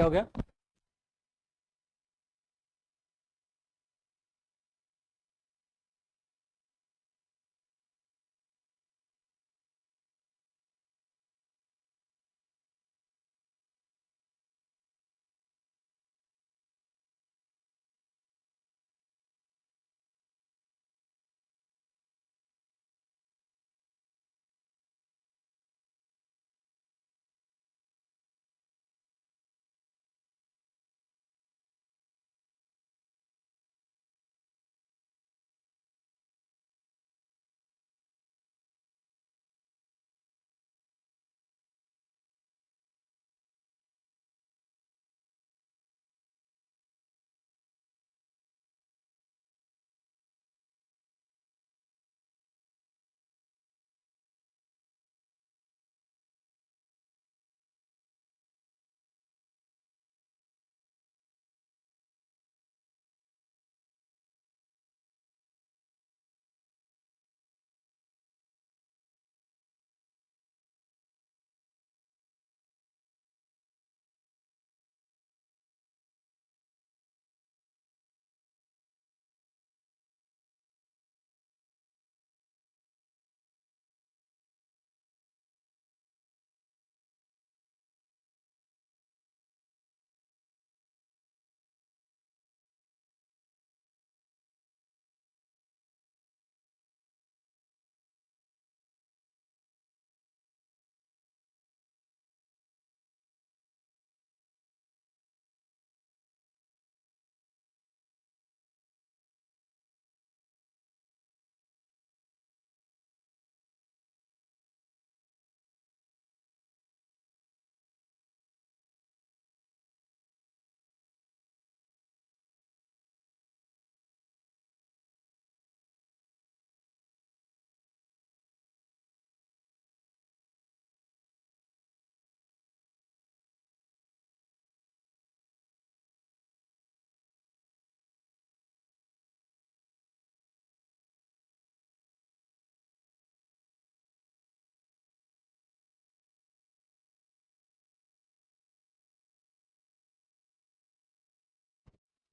क्या हो गया?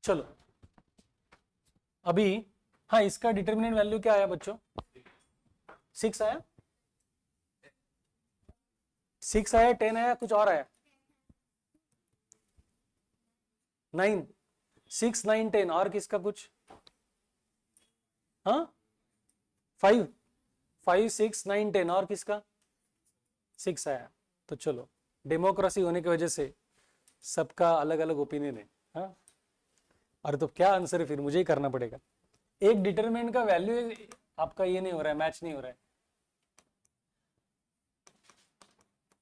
चलो अभी, हाँ, इसका डिटर्मिनेंट वैल्यू क्या आया बच्चों? 6 आया, 6 आया, 10 आया, कुछ और आया? 9, 6, 9, 10, और किसका कुछ? हाँ, 5, 5, 6, 9, 10, और किसका? 6 आया। तो चलो, डेमोक्रेसी होने की वजह से सबका अलग अलग ओपिनियन है। हाँ, अरे तो क्या आंसर है फिर? मुझे ही करना पड़ेगा। एक डिटरमिनेंट का वैल्यू आपका ये नहीं हो रहा है, मैच नहीं हो रहा है।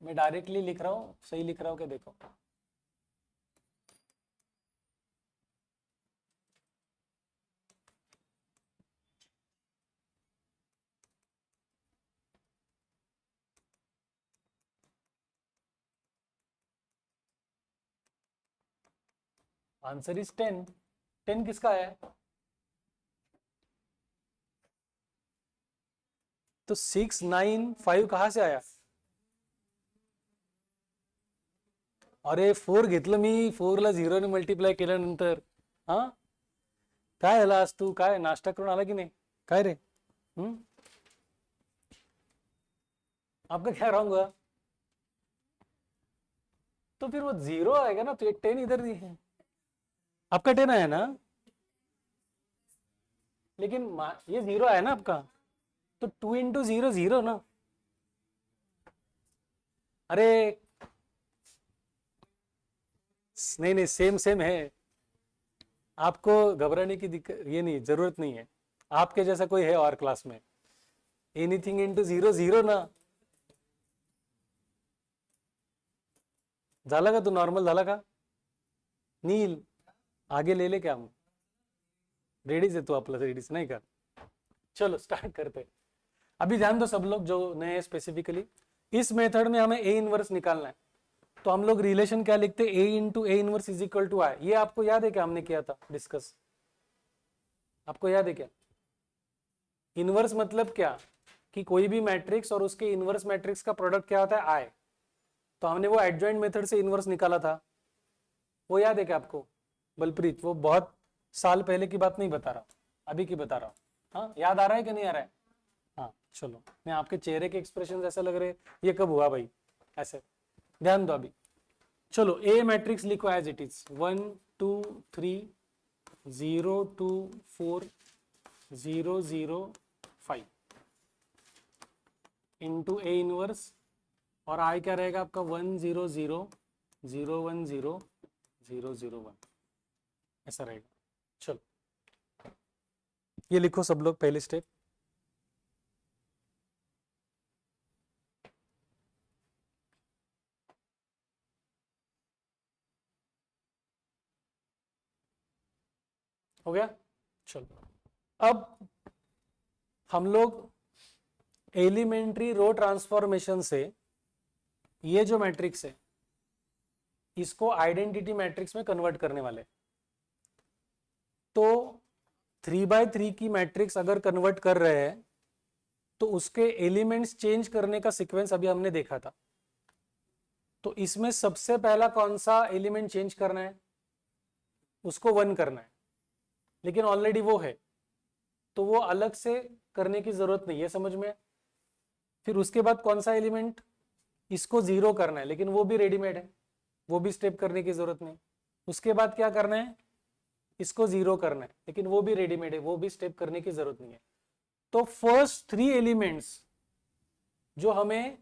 मैं डायरेक्टली लिख रहा हूं, सही लिख रहा हूं क्या? देखो, आंसर इज 10। 10 किसका है? तो 6, 9, 5 कहां से आया? अरे 4 घेतलं मी, 4 ला 0 ने मल्टिप्लाय केल्यानंतर. हा, काय झालं आज? तू काय नाश्ता करून आला की नाही? काय रे? आपका क्या रॉन्ग हुआ? तो फिर वो 0 आएगा ना, तो 10 इधर दी है, आपका 10 आया ना, लेकिन ये 0 आया ना आपका, तो 2 इंटू 0 0 ना। अरे नहीं नहीं, सेम सेम है, आपको घबराने की दिक्कत ये नहीं, जरूरत नहीं है। आपके जैसा कोई है और क्लास में? एनीथिंग इंटू 0 0 ना। झाला का? तू नॉर्मल झाला का? नील, आगे ले ले क्या हम? रेडीज है तू? आपला रेडीज नाही का? चलो स्टार्ट करते हैं। अभी ध्यान दो सब लोग जो नए हैं स्पेसिफिकली, इस मेथड में हमें ए इनवर्स निकालना है। तो हम लोग रिलेशन क्या लिखते हैं? A into A inverse is equal to I. ये आपको याद है क्या? हमने किया था डिस्कस, आपको याद है क्या? इनवर्स मतलब क्या? कि कोई भी मैट्रिक्स और उसके इनवर्स मैट्रिक्स का प्रोडक्ट क्या होता है? आई। तो हमने वो एडजॉइंट मेथड से इनवर्स निकाला था। वो याद है क्या आपको बलप्रीत? वो बहुत साल पहले की बात नहीं बता रहा, अभी की बता रहा हूँ। हाँ, याद आ रहा है कि नहीं आ रहा है? हाँ चलो, मैं आपके चेहरे के एक्सप्रेशन ऐसा लग रहे ये कब हुआ भाई, ऐसे ध्यान दो अभी। चलो ए मैट्रिक्स लिखो as it is, 1 2 3 0 2 4 0 0 5 into A inverse, और आई क्या रहेगा आपका 1 0 0 0 1 0 0 0 1, ऐसा रहेगा। चलो ये लिखो सब लोग पहले स्टेप। हो गया? चलो अब हम लोग एलिमेंट्री रो ट्रांसफॉर्मेशन से ये जो मैट्रिक्स है इसको आइडेंटिटी मैट्रिक्स में कन्वर्ट करने वाले। तो 3x3 की मैट्रिक्स अगर कन्वर्ट कर रहे हैं तो उसके एलिमेंट्स चेंज करने का सीक्वेंस अभी हमने देखा था। तो इसमें सबसे पहला कौन सा एलिमेंट चेंज करना है? उसको 1 करना है, लेकिन ऑलरेडी वो है तो वो अलग से करने की जरूरत नहीं है, समझ में? फिर उसके बाद कौन सा एलिमेंट? इसको 0 करना है, लेकिन वो भी रेडीमेड है, वो भी स्टेप करने की जरूरत नहीं। उसके बाद क्या करना है? इसको 0 करना है, लेकिन वो भी रेडीमेड है, वो भी स्टेप करने की जरूरत नहीं है। तो फर्स्ट 3 एलिमेंट्स जो हमें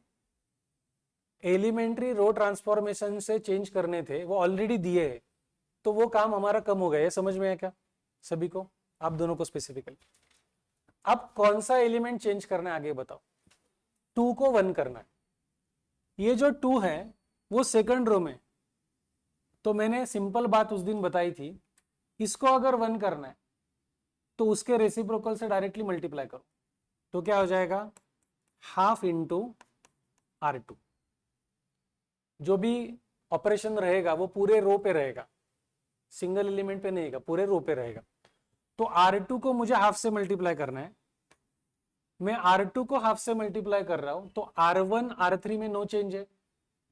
एलिमेंट्री रो ट्रांसफॉर्मेशन से चेंज करने थे वो ऑलरेडी दिए हैं, तो वो काम हमारा कम हो गया। ये समझ में है क्या सभी को? आप दोनों को स्पेसिफिकली। अब कौन सा एलिमेंट चेंज करना है आगे बताओ? 2 को 1 करना है। ये जो 2 है वो सेकंड रो में, तो मैंने सिंपल बात उस दिन बताई थी, इसको अगर 1 करना है तो उसके रेसिप्रोकल से डायरेक्टली मल्टीप्लाई करो, तो क्या हो जाएगा? Half into R2। जो भी ऑपरेशन रहेगा वो पूरे रो पे रहेगा, सिंगल एलिमेंट पे नहीं रहेगा, पूरे रो पे रहेगा। तो R2 को मुझे हाफ से मल्टीप्लाई करना है, मैं R2 को हाफ से मल्टीप्लाई कर रहा हूं, तो R1 R3 में नो चेंज है,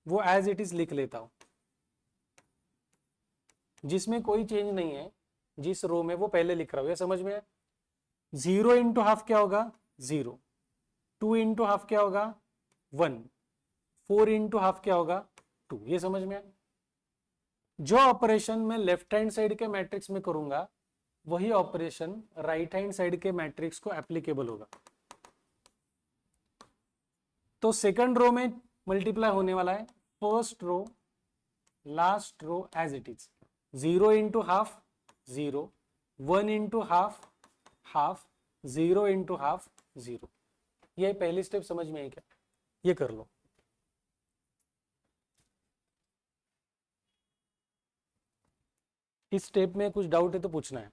वो एज इट इज लिख लेता हूं। जिसमें कोई चेंज नहीं है, जिस रो में, वो पहले लिख रहा हूं। ये समझ में है? 0 इंटू हाफ क्या होगा? 0। 2 इंटू हाफ क्या होगा? 1। 4 इंटू हाफ क्या होगा? 2। ये समझ में है? जो ऑपरेशन मैं लेफ्ट हैंड साइड के मैट्रिक्स में करूंगा वही ऑपरेशन राइट हैंड साइड के मैट्रिक्स को एप्लीकेबल होगा। तो सेकंड रो में मल्टीप्लाई होने वाला है, first row last row as it is. 0 into half 0, 1 into half half, 0 into half 0। ये पहली स्टेप समझ में आई क्या? ये कर लो। इस स्टेप में कुछ डाउट है तो पूछना है।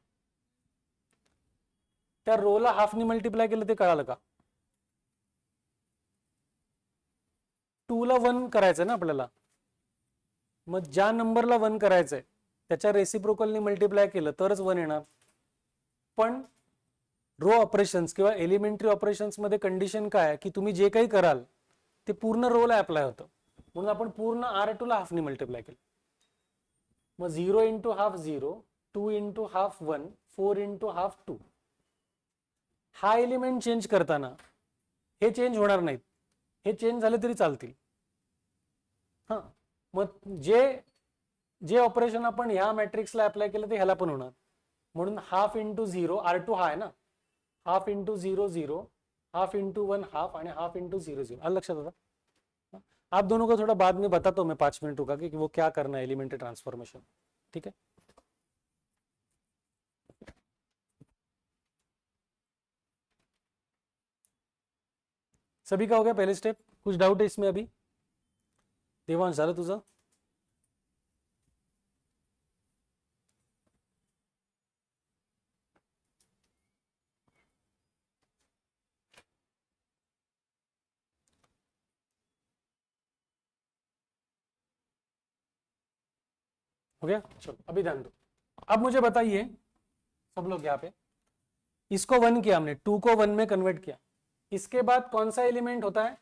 त्या रोला हाफनी मल्टीप्लाय केलं ते कळालं का? 2 ला 1 करायचं ना आपल्याला, मग ज्या नंबरला 1 करायचंय त्याच्या रेसिप्रोकलनी मल्टीप्लाय केलं तरच 1 येणार। पण रो ऑपरेशन्स किंवा एलिमेंटरी ऑपरेशन्स मध्ये कंडिशन काय आहे की तुम्ही जे काही कराल ते पूर्ण रोला अप्लाय होतं, म्हणून आपण पूर्ण R2 ला हाफनी मल्टीप्लाय केलं। मग 0 into half 0, 2 into half 1, 4 into half 2। हा एलिमेंट चेंज करताना हे चेंज होणार नाहीत, हे चेंज झाले तरी चालतील। हां, मग जे जे ऑपरेशन आपण ह्या मॅट्रिक्सला अप्लाय केलं ते ह्याला पण होणार, म्हणून हाफ इंटू 0, R2 हा आहे ना, half into 0 0, half into 1 half आणि हाफ इंटू 0 0। al लक्षात होता? आप दोनों को थोड़ा बाद में बताता हूँ मैं 5 मिनट रुका कि वो क्या करना है एलिमेंट्री ट्रांसफॉर्मेशन। ठीक है? सभी का हो गया पहले स्टेप? कुछ डाउट है इसमें अभी? देवांश झालं तुझं? हो गया? चलो अभी ध्यान दो। अब मुझे बताइए सब लोग यहाँ पे, इसको 1 किया हमने, 2 को 1 में कन्वर्ट किया, इसके बाद कौन सा एलिमेंट होता है?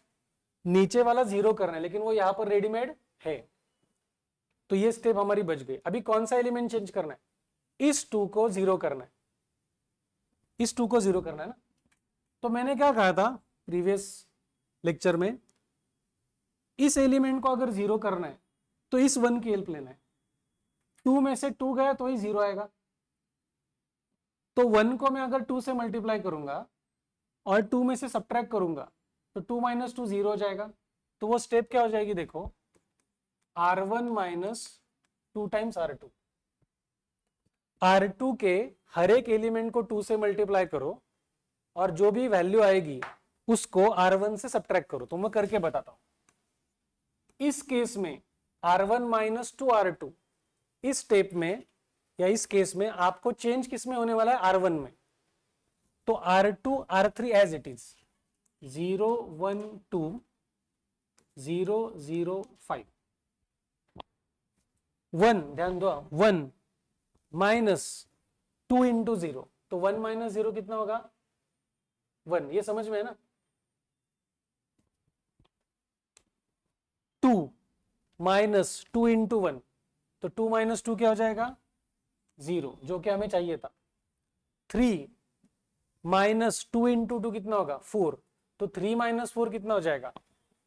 नीचे वाला 0 करना है, लेकिन वो यहाँ पर रेडीमेड है। तो ये स्टेप हमारी बच गई। अभी कौन सा एलिमेंट चेंज करना है? इस 2 को 0 करना है, इस 2 को 0 करना है ना। तो मैंने क्या कहा था प्रीवियस लेक्चर में, इस एलिमेंट को अगर 0 करना है तो इस 1 की हेल्प लेना है। 2 में से 2 गया तो ही 0 आएगा। तो 1 को मैं अगर 2 से मल्टीप्लाई करूंगा और 2 में से सब्ट्रैक्ट करूंगा तो 2 माइनस 2 0 हो जाएगा। तो वो स्टेप क्या हो जाएगी देखो, R1 minus 2 times R2। R2 के हर एक एलिमेंट को 2 से मल्टीप्लाई करो और जो भी वैल्यू आएगी उसको R1 से सब्ट्रैक्ट करो। तो मैं करके बताता हूं। इस केस में R1 माइनस 2 R2, इस स्टेप में या इस केस में आपको चेंज किस में होने वाला है? R1 में। तो R2 R3 as it is 0 1 2 0 0 5 1, ध्यान दो 1 माइनस 2 इंटू 0, तो 1 माइनस 0 कितना होगा? 1। ये समझ में है ना? 2 माइनस 2 इंटू 1, तो 2 माइनस 2 क्या हो जाएगा? 0, जो कि हमें चाहिए था। 3 माइनस 2 इंटू 2 कितना होगा? 4, तो 3 माइनस 4 कितना हो जाएगा?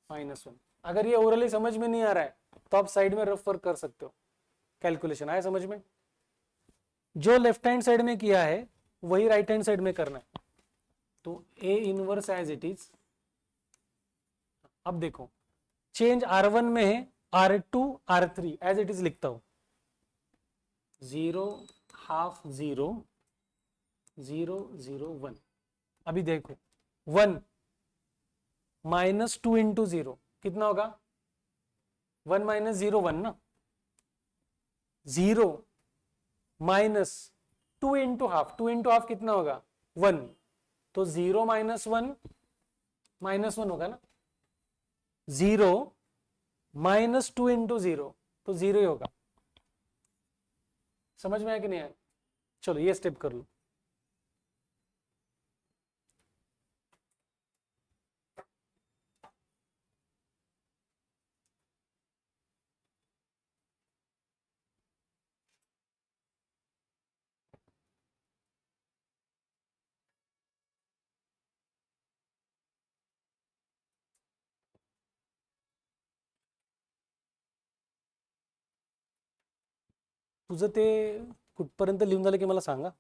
-1। अगर ये ओरली समझ में नहीं आ रहा है तो आप साइड में रफ वर्क कर सकते हो। कैलकुलेशन आया समझ में? जो लेफ्ट हैंड साइड में किया है वही राइट हैंड साइड में करना है। तो A inverse as it is. अब देखो चेंज R1 में है, R2 R3 as it is लिखता हूं। 0 हाफ 0 0 0 1। अभी देखो 1 माइनस 2 इंटू 0 कितना होगा? 1 माइनस 0 1 ना। 0 minus 2 into half, 2 into half कितना होगा? 1, तो 0 माइनस 1 -1 होगा ना। 0 माइनस 2 इंटू 0, तो 0 ही होगा। समझ में आया कि नहीं आया? चलो ये स्टेप कर लो। तुझं ते कुठपर्यंत लिहून झालं की मला सांगा.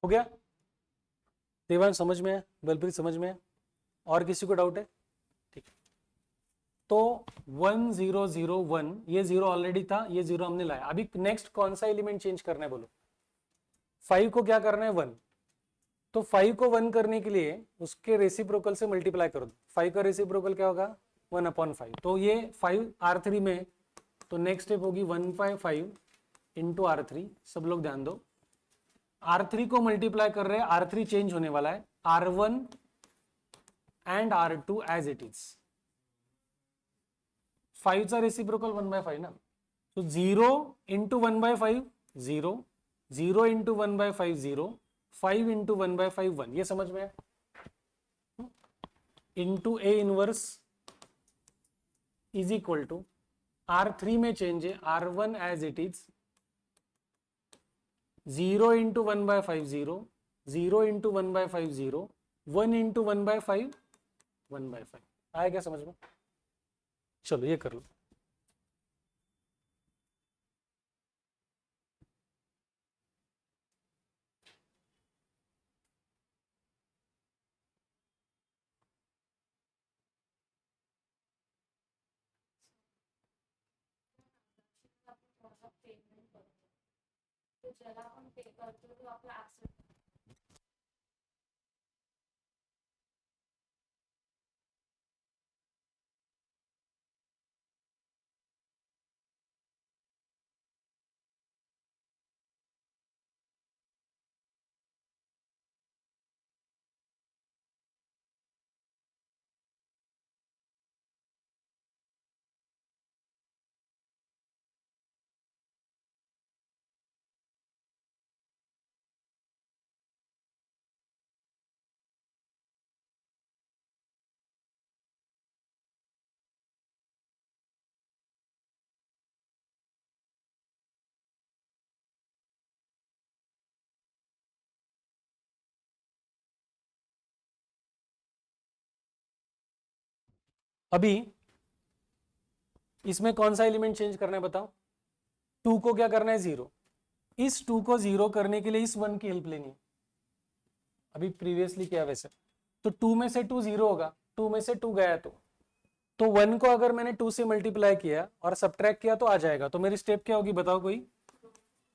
हो गया? देवांश समझ में है? बलप्रीत समझ में है? और किसी को डाउट है? ठीक है. तो 1001, ये 0 ऑलरेडी था, ये 0 हमने लाया. अभी नेक्स्ट कौन सा एलिमेंट चेंज करना है बोलो? 5 को क्या करना है? 1. तो 5 को 1 करने के लिए उसके रेसिप्रोकल से मल्टीप्लाई कर दो. 5 का रेसिप्रोकल क्या होगा? 1/5. तो ये 5 R3 में, तो नेक्स्ट स्टेप होगी 1/5 इंटू R3. सब लोग ध्यान दो, R3 को मल्टीप्लाई कर रहे हैं, R3 चेंज होने वाला है, R1 and R2 as it is. 5 चा रेसिप्रोकल 1/5 ना. तो 0 इंटू 1/5 0, 0 इंटू 1/5 0, 5 इंटू 1/5 1. ये समझ में है? Into A inverse is equal to R3 में चेंज है, R1 as it is 0 into 1/5 0, 0 into 1/5 0, 1 into 1/5 1/5. आया क्या समझ में? चलो ये कर लो. ज्यादा आपण पे करतो तो आपला अभी इसमें कौन सा एलिमेंट चेंज करना है बताओ? 2 को क्या करना है? 0। इस 2 को 0 करने के लिए इस 1 की हेल्प लेनी है। अभी प्रीवियसली क्या वैसे, तो 2 में से 2 0 होगा, 2 में से 2 गया तो 1 को अगर मैंने 2 से मल्टीप्लाई किया और सब्ट्रैक्ट किया तो आ जाएगा। तो मेरी स्टेप क्या होगी बताओ कोई?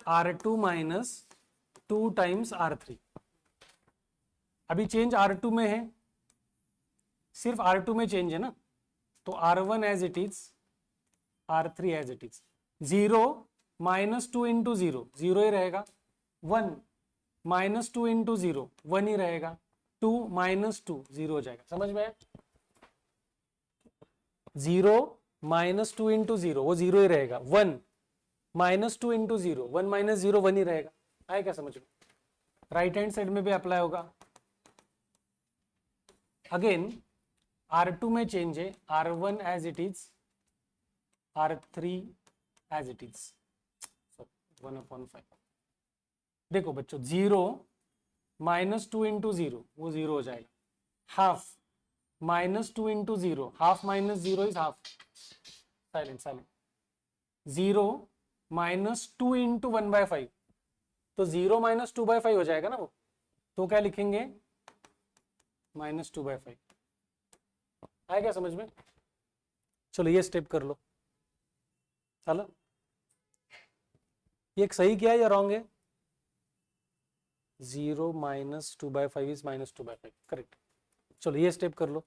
R2 minus 2 times R3। अभी चेंज R2 में है, सिर्फ R2 में चेंज है ना, तो R1 as it is, R3 as it is. 0 minus 2 into 0 0 ही रहेगा। 1 माइनस 2 इंटू 0 1 ही रहेगा। 2 माइनस 2 0 हो जाएगा। समझ में आया? 0 माइनस 2 इंटू 0 वो 0 ही रहेगा। 1 माइनस 2 इंटू 0 1 माइनस 0 1 ही रहेगा। आया क्या समझ में? राइट हैंड साइड में भी अप्लाई होगा। अगेन R2 में चेंज है, R1 as it is, R3 as it is, 1/5। देखो बच्चों, 0 माइनस 2 इंटू 0 वो 0 हो जाएगा। Half minus 2 into 0, half minus 0 is half. Silent silent. 0 minus 2 into 1/5, तो 0 माइनस 2/5 हो जाएगा ना वो, तो क्या लिखेंगे? -2/5। आया क्या समझ में? चलो ये स्टेप कर लो। चलो ये सही किया या रॉन्ग है? 0 माइनस 2/5 इज -2/5, करेक्ट। चलो ये स्टेप कर लो।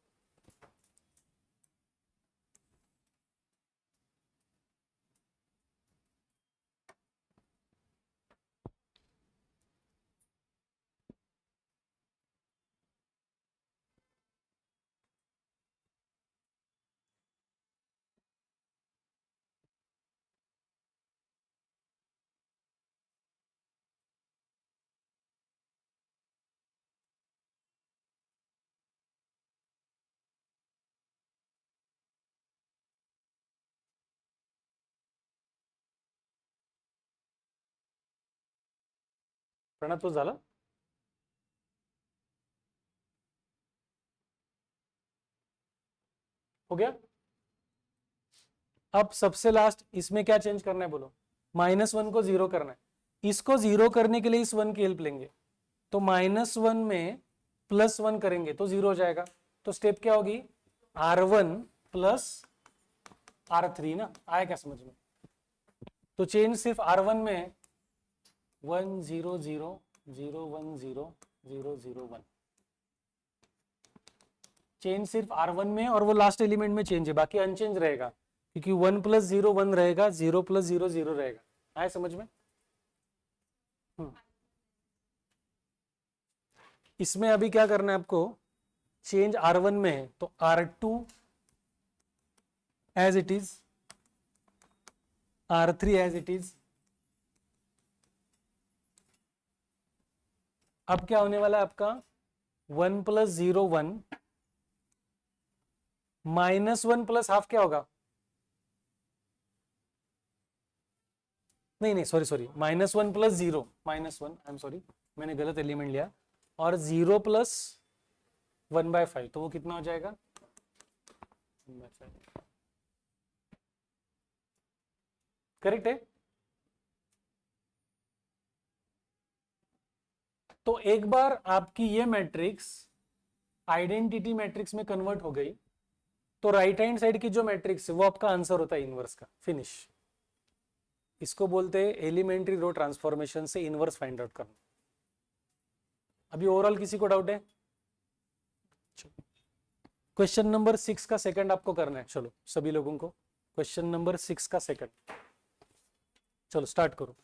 प्रणव तो झालं? हो गया? अब सबसे लास्ट इसमें क्या चेंज करना है बोलो? -1 को 0 करना है। इसको 0 करने के लिए इस 1 की हेल्प लेंगे, तो -1 में +1 करेंगे तो 0 हो जाएगा। तो स्टेप क्या होगी? R1 प्लस R3 ना। आया क्या समझ में? तो चेंज सिर्फ R1 में 1 0 0 0 1 0 0 0 1। चेंज सिर्फ R1 में और वो लास्ट एलिमेंट में चेंज है, बाकी अनचेंज रहेगा, क्योंकि 1 + 0 1 रहेगा, 0 + 0 0 रहेगा। आया समझ में? इसमें अभी क्या करना है आपको? चेंज R1 में है तो R2 as it is, R3 as it is. अब क्या होने वाला है आपका? 1 + 0 1, -1 प्लस हाफ क्या होगा? नहीं नहीं, sorry sorry, -1 + 0, -1, I am sorry, मैंने गलत एलिमेंट लिया। और 0 + 1/5, तो वो कितना हो जाएगा? 1/5। करेक्ट है? तो एक बार आपकी ये मैट्रिक्स आइडेंटिटी मैट्रिक्स में कन्वर्ट हो गई, तो राइट हैंड साइड की जो मैट्रिक्स है वो आपका आंसर होता है इनवर्स का। फिनिश। इसको बोलते हैं एलिमेंट्री रो ट्रांसफॉर्मेशन से इनवर्स फाइंड आउट करना। अभी ओवरऑल किसी को डाउट है? क्वेश्चन नंबर 6 का सेकंड आपको करना है। चलो सभी लोगों को क्वेश्चन नंबर 6 का सेकंड, चलो स्टार्ट करो।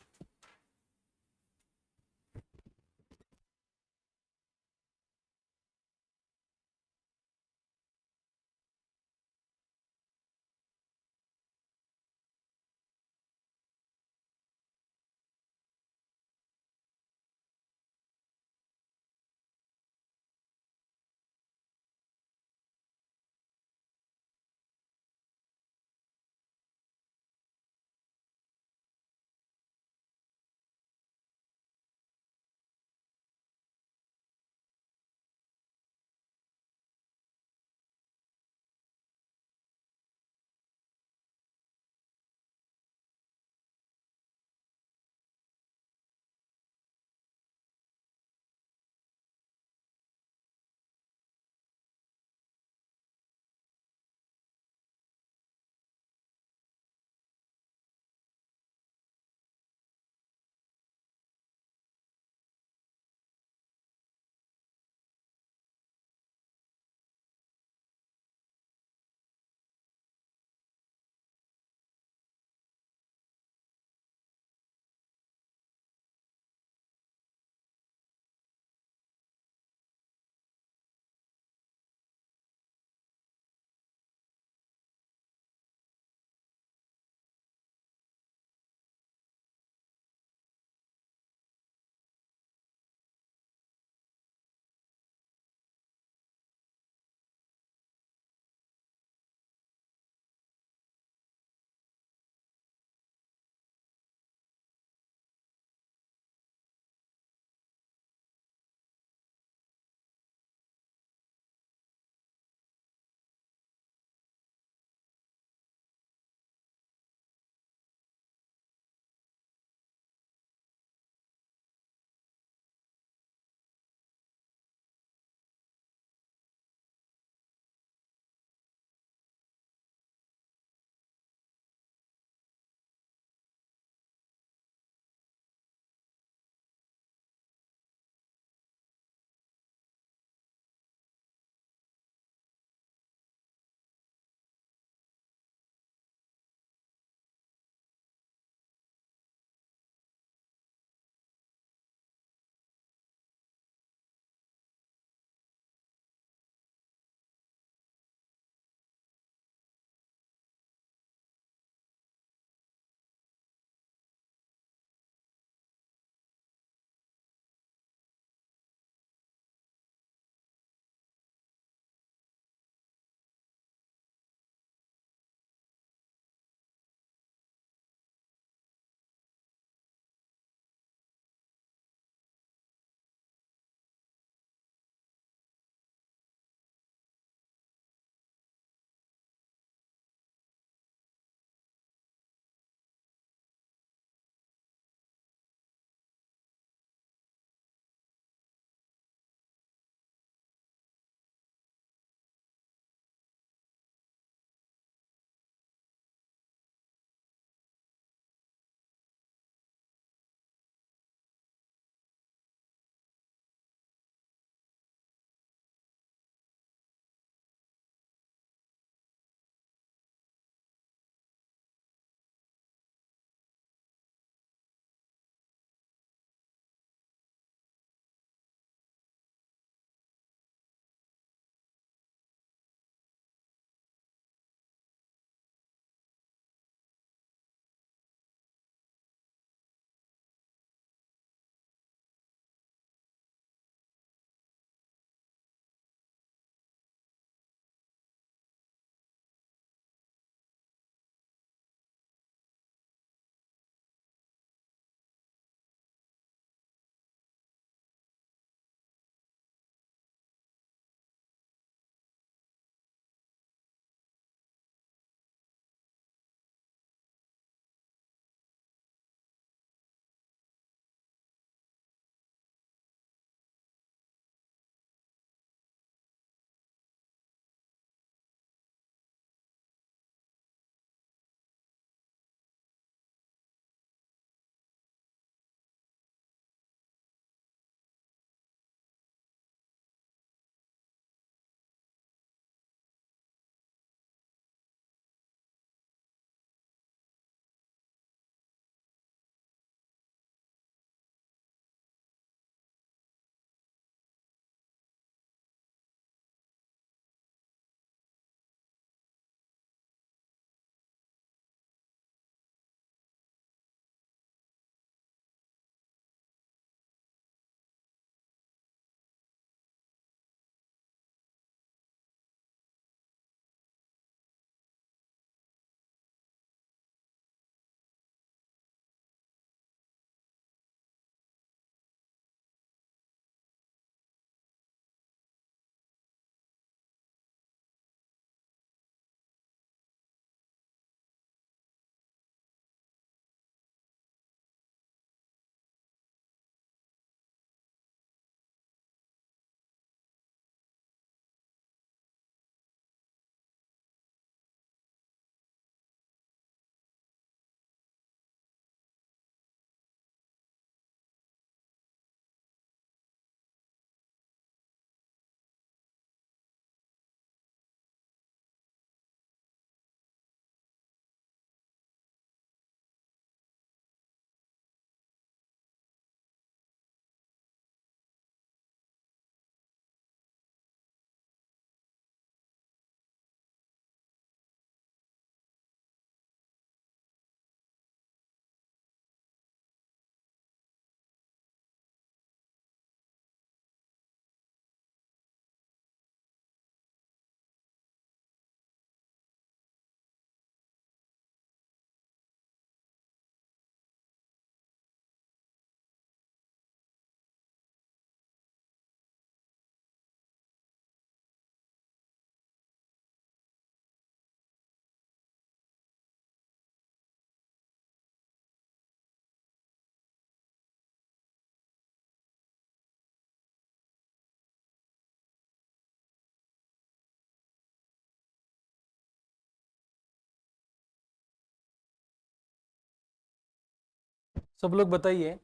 सब लोग बताइए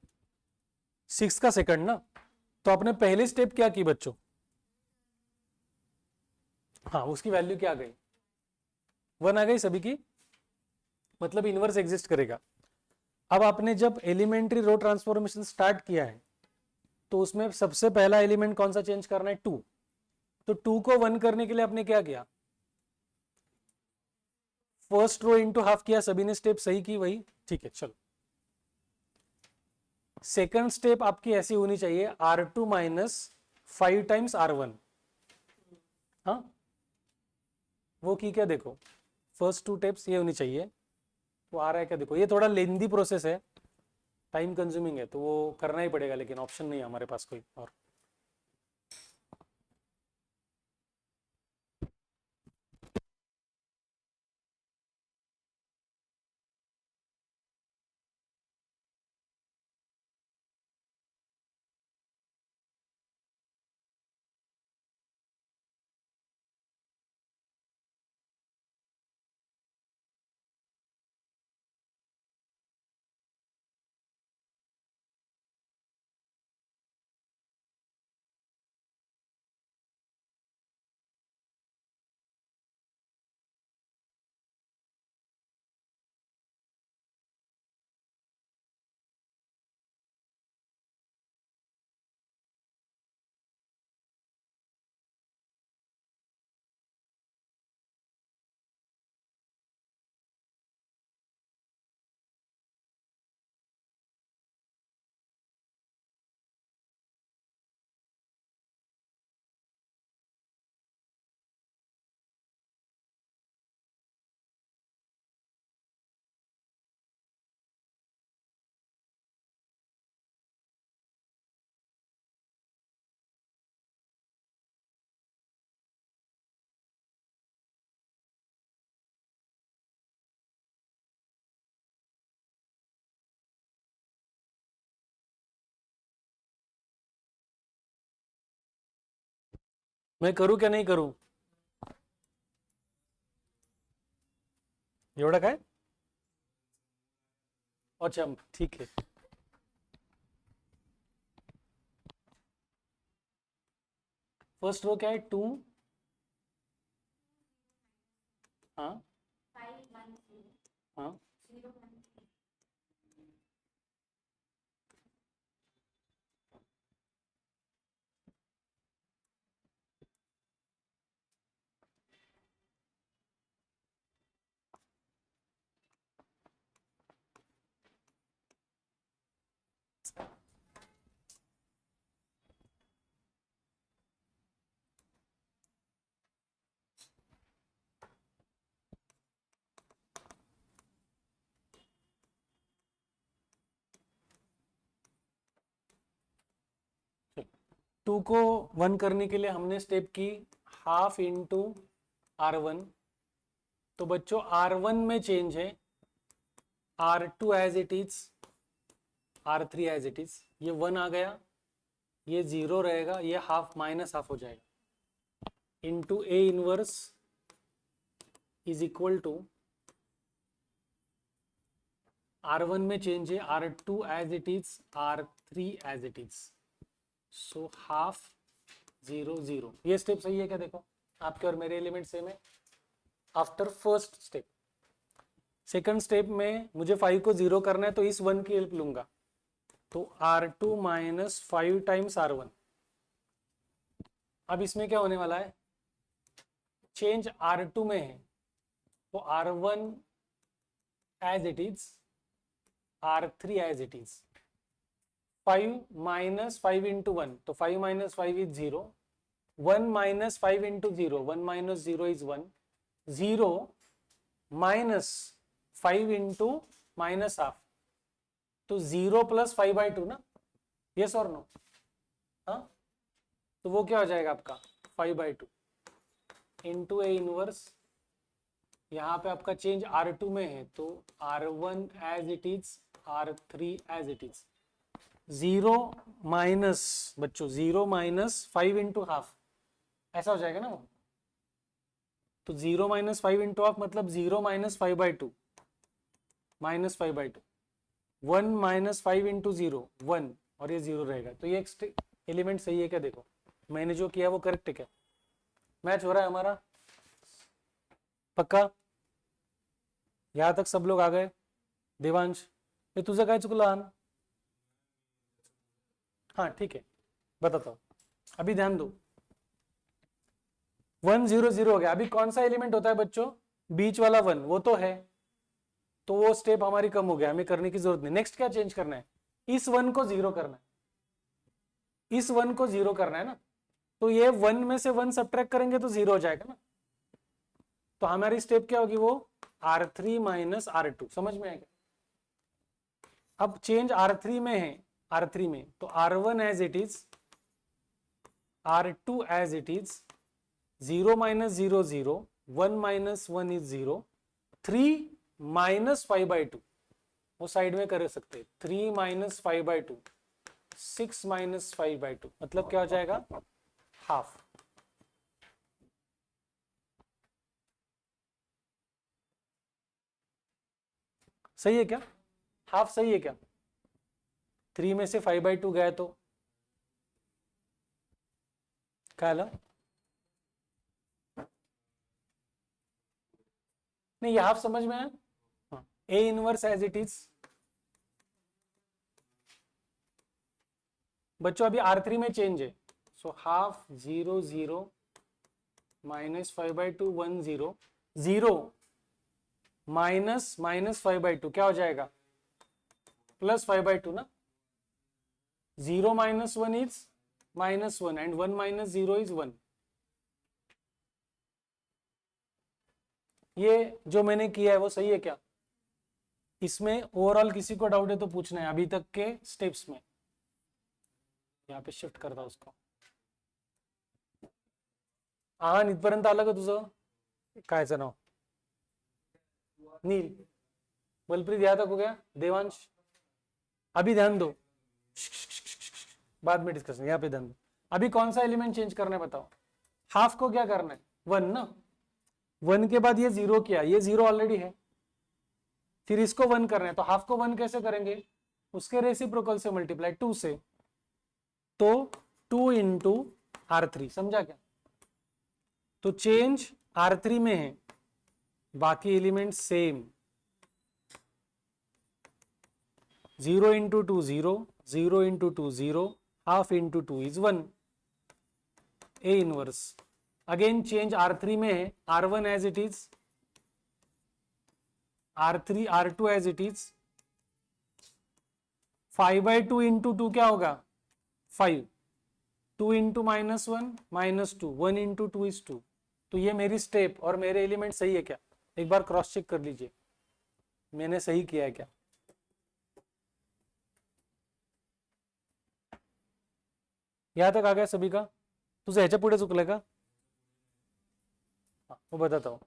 6 का सेकंड ना, तो आपने पहले स्टेप क्या की बच्चों? हाँ, उसकी वैल्यू क्या आ गई? 1 आ गई सभी की, मतलब इनवर्स एग्जिस्ट करेगा। अब आपने जब एलिमेंट्री रो ट्रांसफॉर्मेशन स्टार्ट किया है तो उसमें सबसे पहला एलिमेंट कौन सा चेंज करना है? 2। तो 2 को 1 करने के लिए आपने क्या किया? फर्स्ट रो इंटू हाफ किया। सभी ने स्टेप सही की वही, ठीक है। चलो, सेकंड स्टेप आपकी ऐसी होनी चाहिए, R2 माइनस 5 टाइम्स R1। हाँ, वो की क्या? देखो, फर्स्ट 2 स्टेप्स ये होनी चाहिए। वो आ रहा है क्या? देखो, ये थोड़ा लेंदी प्रोसेस है, टाइम कंज्यूमिंग है, तो वो करना ही पड़ेगा, लेकिन ऑप्शन नहीं है हमारे पास कोई और। मैं करूं क्या नहीं करूं? एवढं काय? अच्छा, ठीक है। फर्स्ट रो क्या है? 2। हाँ 5 1 0 हाँ 0 1 3। चलो, 2 को 1 करने के लिए हमने स्टेप की हाफ इंटू R1। तो बच्चों R1 में चेंज है, R2 as it is, R3 as it is. ये 1 आ गया, ये 0 रहेगा, ये हाफ माइनस हाफ हो जाएगा, into A inverse is equal to R1 में चेंज है, R2 as it is, R3 as it is. So half 0 0। ये स्टेप सही है क्या? देखो, आपके और मेरे एलिमेंट सेम है। After first step, second step में मुझे 5 को 0 करना है, तो इस 1 की हेल्प लूंगा। तो R2 माइनस 5 टाइम्स R1। अब इसमें क्या होने वाला है? चेंज R2 में है, तो R1 as it is, R3 as it is. 5 minus 5 into 1, तो 5 minus 5 is 0। 1 minus 5 into 0, 1 minus 0 is 1। 0 minus 5 into minus half, तो 0 प्लस 5/2 ना? यस और नो? हाँ, तो वो क्या हो जाएगा आपका? 5/2 इंटू ए इनवर्स। यहाँ पे आपका चेंज R2 में है, तो R1 as it is, R3 as it is. 0 minus, बच्चों 0 माइनस 5 इंटू हाफ, ऐसा हो जाएगा ना वो? तो 0 माइनस 5 इंटू हाफ मतलब 0 माइनस 5/2, माइनस 5/2। 1 माइनस 5 इंटू 0 1 और ये 0 रहेगा। तो ये एलिमेंट सही है क्या? देखो मैंने जो किया वो करेक्ट है क्या? मैच हो रहा है हमारा? पक्का? यहां तक सब लोग आ गए? देवांश ये तुझं काय चुकलं आन? हाँ ठीक है, बताता हूं। अभी ध्यान दो, 1 0 0 हो गया। अभी कौन सा एलिमेंट होता है बच्चों? बीच वाला 1, वो तो है, तो वो स्टेप हमारी कम हो गया, हमें करने की जरूरत नहीं। नेक्स्ट क्या चेंज करना है? इस 1 को 0 करना है, इस 1 को 0 करना है ना। तो ये 1 में से 1 सब्ट्रैक्ट करेंगे तो 0 हो जाएगा ना। तो हमारी स्टेप क्या होगी? वो R3 माइनस R2। समझ में आएगा? अब चेंज R3 में है, R3 में, तो R1 as it is, R2 as it is, 0 minus 0 0, 1 minus 1 is 0, 3 minus 5/2 वो साइड में कर सकते हैं। 3 माइनस 5/2, 6 माइनस 5/2, मतलब क्या हो जाएगा? हाफ। सही है क्या? हाफ सही है क्या? 3 में से 5/2 गया तो क्या आला? नहीं, ये हाफ समझ में आया? हाँ, A inverse as it is. बच्चों अभी R3 में चेंज है, so half 0 0 minus 5/2 1 0 0 minus minus 5/2 क्या हो जाएगा? प्लस 5/2 ना। 0 minus 1 is -1 and 1 minus 0 is 1। ये जो मैंने किया है वो सही है क्या? इसमें ओवरऑल किसी को डाउट है तो पूछना है अभी तक के स्टेप्स में। यहाँ पे शिफ्ट करता उसको। आहान इथपर्यंत आलं का तुझं? कायचं नाव? नील। बलप्रीत यहाँ तक हो गया? देवांश अभी ध्यान दो, बाद में डिस्कशन, यहाँ पे ध्यान दो। अभी कौन सा एलिमेंट चेंज करना है बताओ? हाफ को क्या करना है? 1 ना। 1 के बाद ये 0 किया, ये 0 ऑलरेडी है, फिर इसको 1 करना है, तो हाफ को 1 कैसे करेंगे? उसके रेसिप्रोकल से मल्टीप्लाई 2 से, तो 2 इंटू R3। समझा क्या? तो चेंज R3 में है, बाकी element same. 0 into 2 0, 0 into 2 0, half into 2 is 1। A inverse again change R3 में है, R1 as it is, R3 R2 as it is. 5/2 into 2 क्या होगा? 5। 2 इंटू -1 -2, 1 इंटू 2 इज 2। तो ये मेरी स्टेप और मेरे एलिमेंट सही है क्या? एक बार क्रॉस चेक कर लीजिए मैंने सही किया है क्या। यहां तक आ गया सभी का? तुझे ह्याच्या पुढे चुकलंय का? वो बताता हूँ।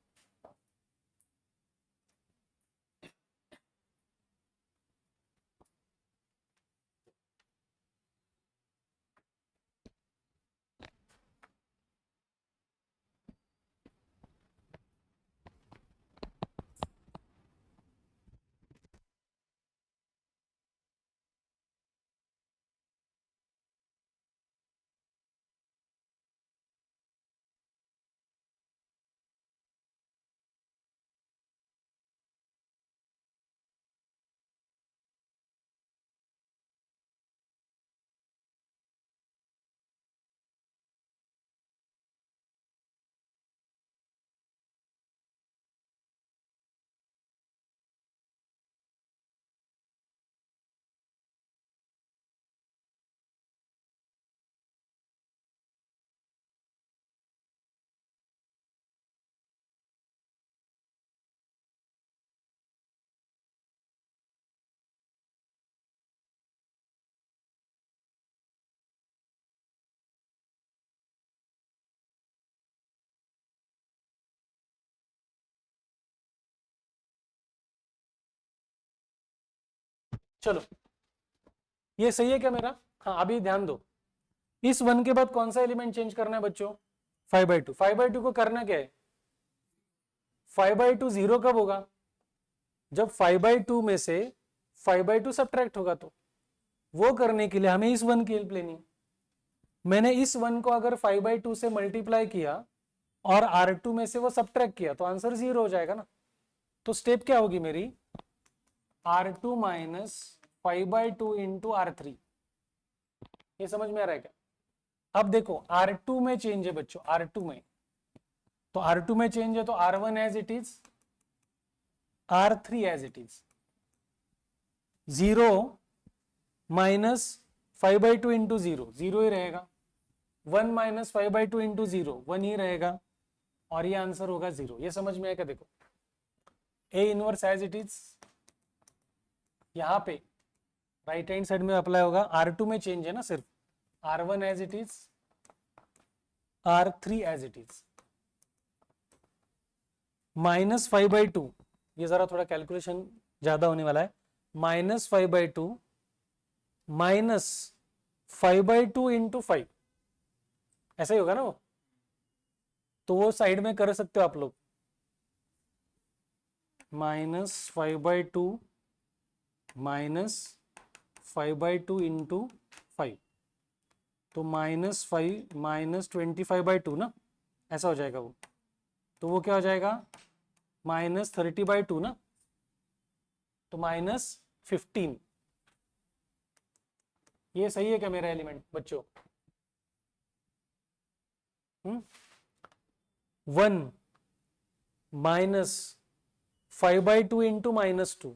चलो ये सही है क्या मेरा? हाँ अभी ध्यान दो, इस 1 के बाद कौन सा एलिमेंट चेंज करना है बच्चों? 5/2। 5/2 को करना क्या है? 5/2 0 कब होगा? जब 5/2 में से 5/2 सब्ट्रैक्ट होगा। तो वो करने के लिए हमें इस 1 की हेल्प लेनी है। मैंने इस 1 को अगर 5/2 से मल्टीप्लाई किया और R2 में से वो सब्ट्रैक्ट किया तो आंसर 0 हो जाएगा ना। तो स्टेप क्या होगी मेरी, R2 माइनस 5/2 इंटू R3। ये समझ में आ रहा है क्या? अब देखो R2 में चेंज है बच्चों, R2 में, तो R2 में चेंज है तो R1 as it is, R3 as it is. 0 minus 5/2 into 0, 0 ही रहेगा। 1 माइनस 5/2 इंटू 0, 1 ही रहेगा। और ये आंसर होगा 0। ये समझ में आएगा? देखो A inverse as it is यहाँ पे राइट हैंड साइड में अप्लाई होगा। R2 में चेंज है ना सिर्फ, R1 as it is, R3 as it is, minus 5/2, ये जरा थोड़ा कैलकुलेशन ज्यादा होने वाला है, माइनस 5/2 माइनस 5/2 इंटू 5, ऐसा ही होगा ना वो। तो वो साइड में कर सकते हो आप लोग, माइनस 5/2 माइनस 5/2 इंटू 5, तो -5 माइनस 25/2 ना, ऐसा हो जाएगा वो। तो वो क्या हो जाएगा, -30/2 ना, तो -15। ये सही है क्या मेरा एलिमेंट बच्चों? 1 माइनस 5/2 इंटू -2,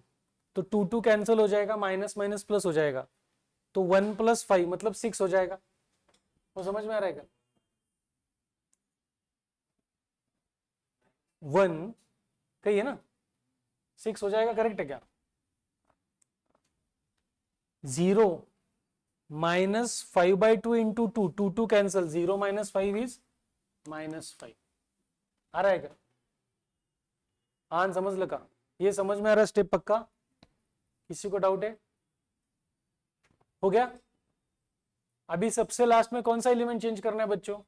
तो 2 कैंसिल हो जाएगा, माइनस माइनस प्लस हो जाएगा, तो 1 + 5 मतलब 6 हो जाएगा। वो समझ में आ रहा है क्या? 1 कही है ना, 6 हो जाएगा, करेक्ट है क्या? 0 minus 5/2 into 2, 2 cancel, 0 minus 5 is -5। आ रहा है क्या? आन समझ लगा? ये समझ में आ रहा है स्टेप पक्का? किसी को डाउट है? हो गया? अभी सबसे लास्ट में कौन सा एलिमेंट चेंज करना है बच्चों?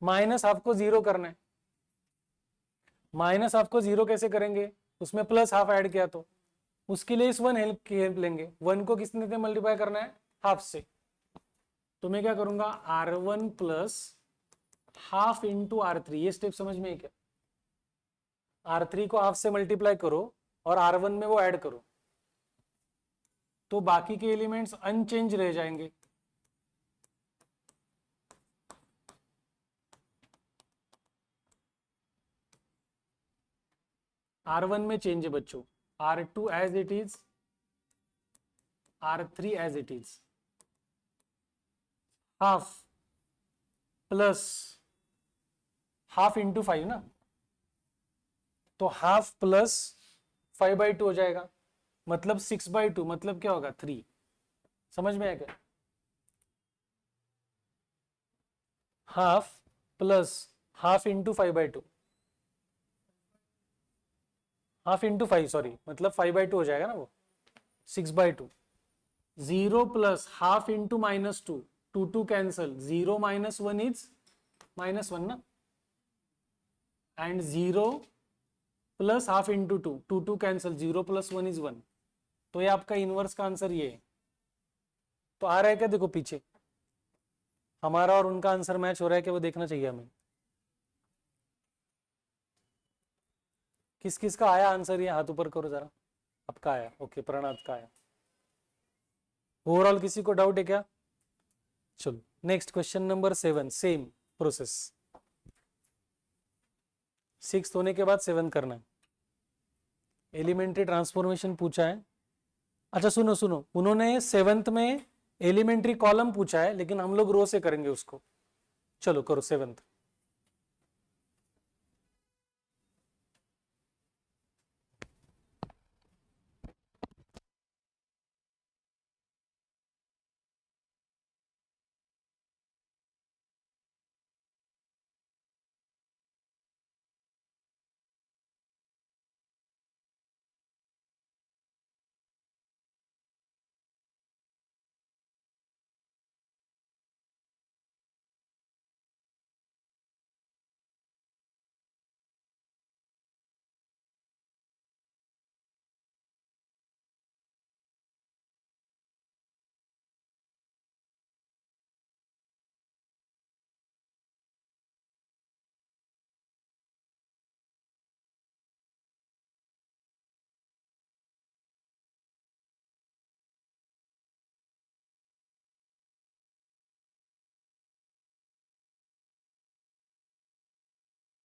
माइनस हाफ को 0 करना है। माइनस हाफ को 0 कैसे करेंगे? उसमें प्लस हाफ ऐड किया तो उसके लिए इस 1 हेल्प की हेल्प लेंगे। 1 को किसने से मल्टीप्लाई करना है? हाफ से। तो मैं क्या करूंगा, R1 plus half into R3। ये स्टेप समझ में है क्या? R3 को हाफ से मल्टीप्लाई करो और R1 में वो ऐड करो, तो बाकी के एलिमेंट्स अनचेंज रह जाएंगे। R1 में चेंज है बच्चों, R2 as it is, R3 as it is, half plus half into 5 ना, तो हाफ प्लस 5/2 हो जाएगा, मतलब 6/2, मतलब क्या होगा 3। समझ में आया क्या? Half plus half into 5/2, half into 5 sorry, मतलब 5/2 हो जाएगा ना वो, 6/2। 0 plus half into -2, 2 cancel, 0 minus 1 is -1 ना, and 0 plus half into 2, 2 cancel, 0 + 1 is 1। तो ये आपका इनवर्स का आंसर ये है। तो आ रहा है क्या? देखो पीछे हमारा और उनका आंसर मैच हो रहा है कि वो देखना चाहिए हमें। किस किस का आया आंसर? ये हाथ ऊपर करो जरा। आपका आया, ओके, प्रणव का आया। ओवरऑल किसी को डाउट है क्या? चलो next question number 7, same process. 6 होने के बाद 7 करना है। एलिमेंट्री ट्रांसफॉर्मेशन पूछा है। अच्छा सुनो सुनो, उन्होंने 7th में एलिमेंट्री कॉलम पूछा है, लेकिन हम लोग रो से करेंगे उसको। चलो करो 7th।